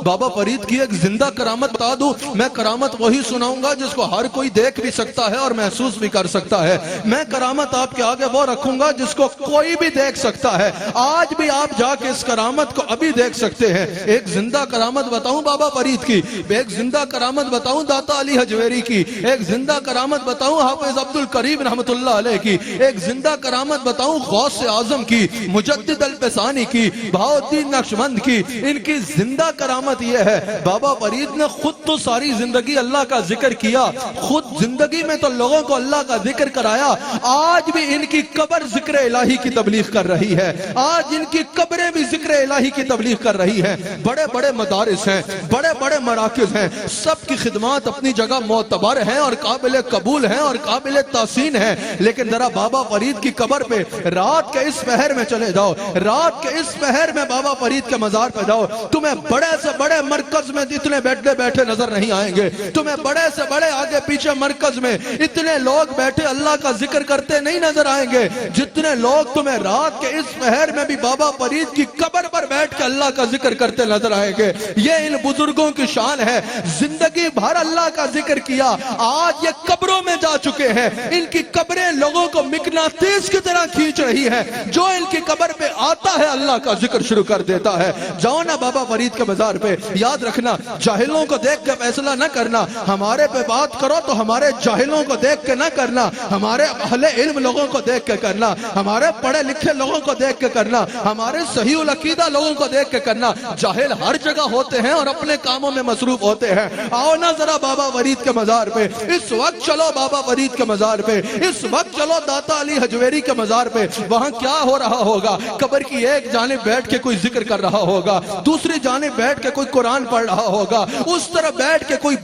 بابا فرید کی ایک زندہ کرامت بتا دوں، میں کرامت وہی سناؤں گا جس کو ہر کوئی دیکھ بھی سکتا ہے اور محسوس بھی کر سکتا ہے۔ میں کرامت آپ کے آگے وہ رکھوں گا جس کو کوئی بھی دیکھ سکتا ہے، آج بھی آپ جا کے اس کرامت کو ابھی دیکھ سکتے ہیں۔ ایک زندہ کرامت بتاؤں بابا فرید کی، ایک زندہ کرامت بتاؤں داتا علی حجویری کی، ایک زندہ کرامت بتاؤں حافظ عبد الکریم رحمت اللہ علیہ کی، ایک زندہ کرامت بتاؤں غوث اعظم کی، مجدد الفسانی کی، بہاؤ الدین نقشبند کی۔ ان کی زندہ کرامت یہ ہے، بابا فرید نے خود تو ساری زندگی اللہ کا ذکر کیا، خود زندگی میں تو لوگوں کو اللہ کا ذکر کرایا، آج بھی ان کی قبر ذکر الہی کی تبلیغ کر رہی ہے، آج ان کی قبریں بھی ذکر الہی کی تبلیغ کر رہی ہیں۔ بڑے بڑے مدارس ہیں، بڑے بڑے مراکز ہیں، سب کی خدمات اپنی جگہ معتبر ہیں اور قابل قبول ہیں اور قابل تحسین ہیں، لیکن ذرا بابا فرید کی قبر پہ رات کے اس پہر میں چلے جاؤ، رات کے اس پہر میں بابا فرید کے مزار پہ جاؤ، تمہیں بڑے سے بڑے مرکز میں اتنے بیٹھے نظر نہیں آئیں گے، تمہیں بڑے سے بڑے آگے پیچھے مرکز میں اتنے لوگ بیٹھے اللہ کا ذکر کرتے نہیں نظر آئیں گے جتنے لوگ تمہیں رات کے اس پہر میں بھی بابا فرید کی قبر پر بیٹھ کے اللہ کا ذکر کرتے نظر آئیں گے۔ یہ ان بزرگوں کی شان ہے، زندگی بھر اللہ کا ذکر کیا، آج یہ قبروں میں جا چکے ہیں، ان کی قبریں لوگوں کو مقناطیس کی طرح کھینچ رہی ہے، جو ان کی قبر پہ آتا ہے اللہ کا ذکر شروع کر دیتا ہے۔ جاؤ نا بابا فرید کے مزار پہ، یاد رکھنا جاہلوں کو دیکھ کے فیصلہ نہ کرنا، ہمارے پہ بات کرو تو ہمارے جاہلوں کو دیکھ کے نہ کرنا، ہمارے اہل علم لوگوں کو دیکھ کے کرنا، ہمارے پڑھے لکھے لوگوں کو دیکھ کے کرنا، ہمارے صحیح العقیدہ لوگوں کو دیکھ کے کرنا۔ جاہل ہر جگہ ہوتے ہیں اور اپنے کاموں میں مصروف ہوتے ہیں۔ آؤ نا ذرا بابا فرید کے مزار پہ، اس وقت چلو بابا فرید کے مزار پہ، اس وقت چلو داتا علی حجویری کے مزار پہ، وہاں کیا ہو رہا ہوگا؟ قبر کی ایک جانب بیٹھ کے کوئی ذکر کر رہا ہوگا، دوسری جانب بیٹھ کے کوئی قرآن پڑھ رہا ہوگا، اس طرف بیٹھ کے کوئی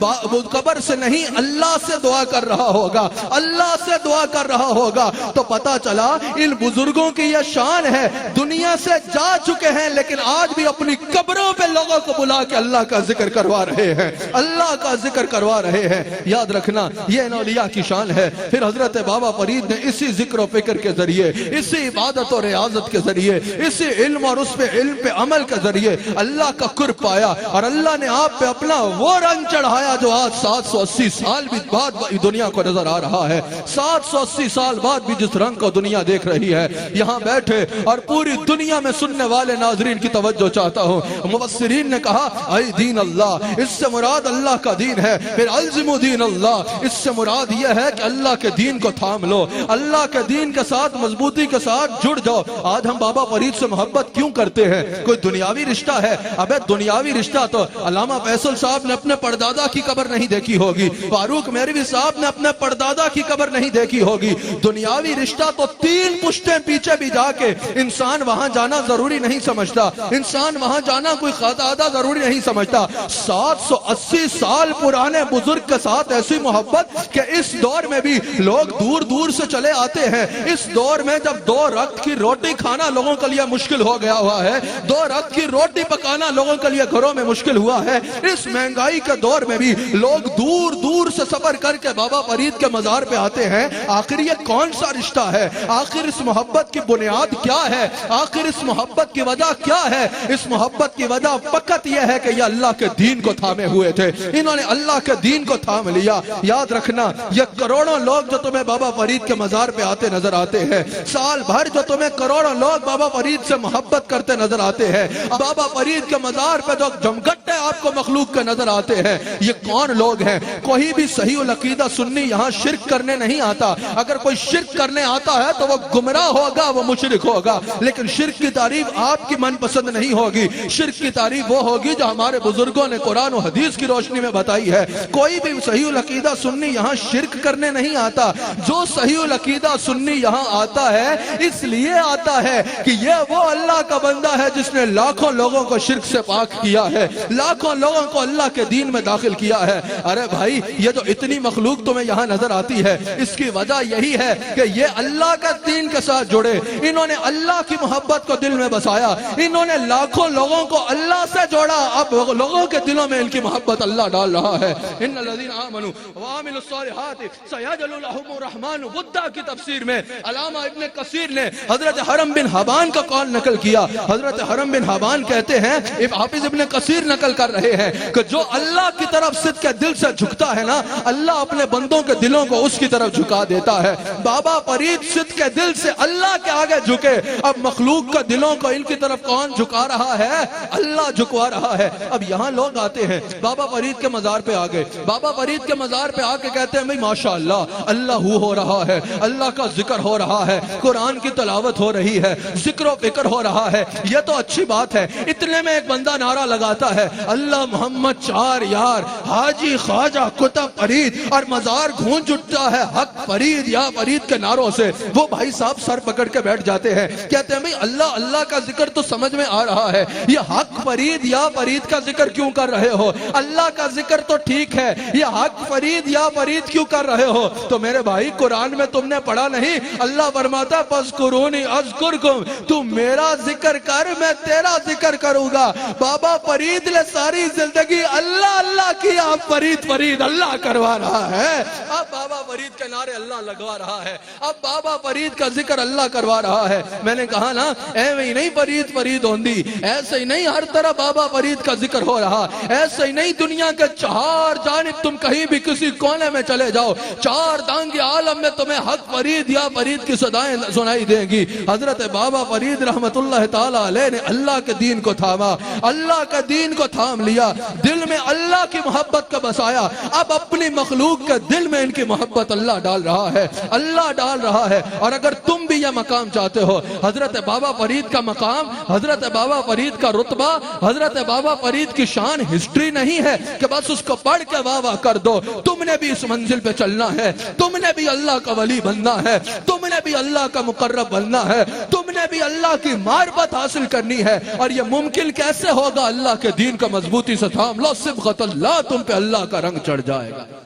قبر سے نہیں اللہ سے دعا کر رہا ہوگا، اللہ سے دعا کر رہا ہوگا۔ تو پتا چلا ان بزرگوں کی یہ شان ہے، دنیا سے جا چکے ہیں لیکن آج بھی اپنی قبروں پہ لوگوں کو بلا کے اللہ کا ذکر کروا رہے ہیں، اللہ کا ذکر کروا رہے ہیں۔ یاد رکھنا یہ ان اولیاء کی شان ہے۔ پھر حضرت بابا فرید نے اسی ذکر و فکر کے ذریعے، اسی عبادت و ریاضت کے ذریعے، اسی علم اور اس پہ علم پہ عمل کے ذریعے اللہ کا قرب پایا، اور اللہ نے آپ پہ اپنا وہ رنگ چڑھایا جو آج 780 سال بھی بعد دنیا کو نظر آ رہا ہے۔ 780 سال بعد بھی جس رنگ کو دنیا دیکھ رہی ہے، یہاں بیٹھے اور پوری دنیا میں سننے والے ناظرین کی توجہ چاہتا ہوں۔ مفسرین نے کہا اے دین اللہ، اس سے مراد اللہ کا دین ہے۔ پھر الزموا دین اللہ، اس سے مراد یہ ہے کہ اللہ کے دین کو تھام لو، اللہ کے دین کے ساتھ مضبوطی کے ساتھ جڑ جاؤ۔ آج ہم بابا فرید سے محبت کیوں کرتے ہیں؟ کوئی دنیاوی رشتہ ہے؟ ابے دنیاوی رشتہ تو علامہ فیصل صاحب نے اپنے پردادا کی قبر نہیں دیکھی ہوگی، فاروق میروی صاحب نے اپنے پردادا کی قبر نہیں دیکھی ہوگی۔ دنیاوی رشتہ تو 3 پشتیں پیچھے بھی جا کے انسان وہاں جانا ضروری نہیں سمجھتا، انسان وہاں جانا کوئی خطا ضروری نہیں سمجھتا۔ 780 سال پرانے بزرگ کے ساتھ ایسی محبت کہ اس دور میں بھی لوگ دور دور سے چلے آتے ہیں۔ اس دور میں جب 2 وقت کی روٹی کھانا لوگوں کے لیے مشکل ہو گیا ہوا ہے، 2 وقت کی روٹی پکانا لوگوں کے لیے گھروں میں مشکل ہوا ہے، اس مہنگائی کے دور میں بھی لوگ دور دور سے سفر کر کے بابا فرید کے مزار پہ آتے ہیں۔ آخر یہ کون سا رشتہ ہے؟ آخر اس محبت کی بنیاد کیا ہے؟ آخر اس محبت کی وجہ کیا ہے؟ اس محبت کی وجہ فقط یہ ہے کہ یہ اللہ کے دین کو تھامے ہوئے تھے، انہوں نے اللہ کے دین کو تھام لیا۔ یاد رکھنا یہ کروڑوں لوگ جو تمہیں بابا فرید کے مزار پہ آتے نظر آتے ہیں، سال بھر جو تمہیں کروڑوں لوگ بابا فرید سے محبت کرتے نظر آتے ہیں، بابا فرید کے مزار پہ جو جمگٹے آپ کو مخلوق کے نظر آتے ہیں، یہ کون لوگ ہیں؟ کوئی بھی صحیح العقیدہ سنی یہاں شرک کرنے نہیں آتا۔ اگر کوئی شرک کرنے آتا ہے تو وہ گمراہ ہوگا، وہ مشرک ہوگا، لیکن شرک کی تعریف آپ کی من پسند نہیں ہوگی۔ شرک کی تعریف وہ ہوگی جو ہمارے بزرگوں نے قرآن و حدیث کی روشنی میں بتائی ہے۔ کوئی بھی صحیح العقیدہ سنی یہاں شرک کرنے نہیں آتا۔ جو صحیح العقیدہ سنی یہاں آتا ہے اس لیے آتا ہے کہ یہ وہ اللہ کا بندہ ہے جس نے لاکھوں لوگوں کو شرک سے پاک کیا ہے، لاکھوں لوگوں کو اللہ کے دین میں داخل کیا ہے۔ ارے بھائی یہ جو اتنی مخلوق تمہیں یہاں نظر آتی ہے، اس کی وجہ یہی ہے کہ یہ اللہ کا دین کے ساتھ جڑے، انہوں نے اللہ کی محبت کو دل میں بسایا، انہوں نے لاکھوں لوگوں کو اللہ سے جوڑا، اب لوگوں کے دلوں میں ان کی محبت اللہ ڈال رہا ہے۔ ان الذین آمنوا وعملوا الصالحات سیجعل لهم الرحمن ودا کی تفسیر میں علامہ ابن کثیر نے حضرت حرم بن حبان کا قول نقل کیا۔ حضرت حرم بن حبان کہتے ہیں، حافظ ابن کثیر نقل کر رہے ہیں کہ جو اللہ کی طرف صدق کے دل سے جھکتا ہے نا، اللہ اپنے بندوں کے دلوں کو اس کی طرف جھکا دیتا ہے۔ بابا فرید صدق کے دل سے اللہ کے آگے جھکے، اب مخلوق کا دلوں کو ان کی طرف کون جھکا رہا ہے؟ اللہ جھکوا رہا ہے۔ اب یہاں لوگ آتے ہیں، بابا فرید کے مزار پہ آ گئے، بابا فرید کے مزار پہ آ کے کہتے ہیں بھئی ماشاءاللہ اللہ ہو رہا ہے، اللہ کا ذکر ہو رہا ہے، قرآن کی تلاوت ہو رہی ہے، ذکر و فکر ہو رہا ہے، یہ تو اچھی بات ہے۔ اتنے میں ایک بندہ نعرہ لگاتا ہے، اللہ محمد چار یار، حاجی خواجہ کتب فرید، اور مزار گھونج اٹھتا ہے حق فرید یا فرید کے نعروں سے۔ وہ بھائی صاحب سر پکڑ کے بیٹھ جاتے ہیں، کہتے ہیں بھئی اللہ اللہ کا ذکر تو سمجھ میں آ رہا ہے، یہ حق فرید یا فرید کا ذکر کیوں کر رہے ہو؟ اللہ کا ذکر تو ٹھیک ہے، یہ حق فرید یا فرید کیوں کر رہے ہو؟ تو میرے بھائی قرآن میں تم نے پڑھا نہیں، اللہ فرماتا فَاذْكُرُونِي أَذْكُرْكُمْ، تو میرا ذکر کر میں تیرا ذکر کروں گا۔ بابا فرید نے ساری زندگی اللہ اللہ کی، اب فرید فرید اللہ کروا رہا ہے، اب بابا فرید کے نعرے اللہ لگوا رہا ہے، اب بابا فرید کا ذکر اللہ کروا رہا ہے۔ میں نے کہا نا ایویں ہی نہیں فرید فرید ہوندی، ایسے ہی نہیں ہر طرح بابا فرید کا ذکر ہو رہا، ایسے ہی نہیں دنیا کے چار جانب تم کہیں بھی کسی کونے میں چلے جاؤ، چار دانگی عالم میں تمہیں حق فرید یا فرید کی صدائیں سنائی دیں گی۔ حضرت بابا فرید رحمت اللہ تعالی علیہ نے اللہ کے دین کو تھاما، اللہ کے دین کو تھام لیا، دل میں اللہ کی محبت کا بسایا۔ اب اپنی مخلوق کے دل میں ان کی محبت اللہ ڈال رہا ہے، اللہ ڈال رہا ہے۔ اور اگر تم بھی یہ مقام چاہتے ہو، حضرت بابا فرید کا مقام، حضرت بابا فرید کا رتبہ، حضرت بابا فرید کی شان ہسٹری نہیں ہے کہ بس اس کو پڑھ کے واہ واہ کر دو۔ تم نے بھی اس منزل پہ چلنا ہے، تم نے بھی اللہ کا ولی بننا ہے، تم نے بھی اللہ کا مقرب بننا ہے، تم نے بھی اللہ کی معرفت حاصل کرنی ہے۔ اور یہ ممکن کیسے ہوگا؟ اللہ کے دین کا مضبوطی سے تھام لو، صبغۃ اللہ، تم پہ اللہ کا رنگ چڑھ جائے گا۔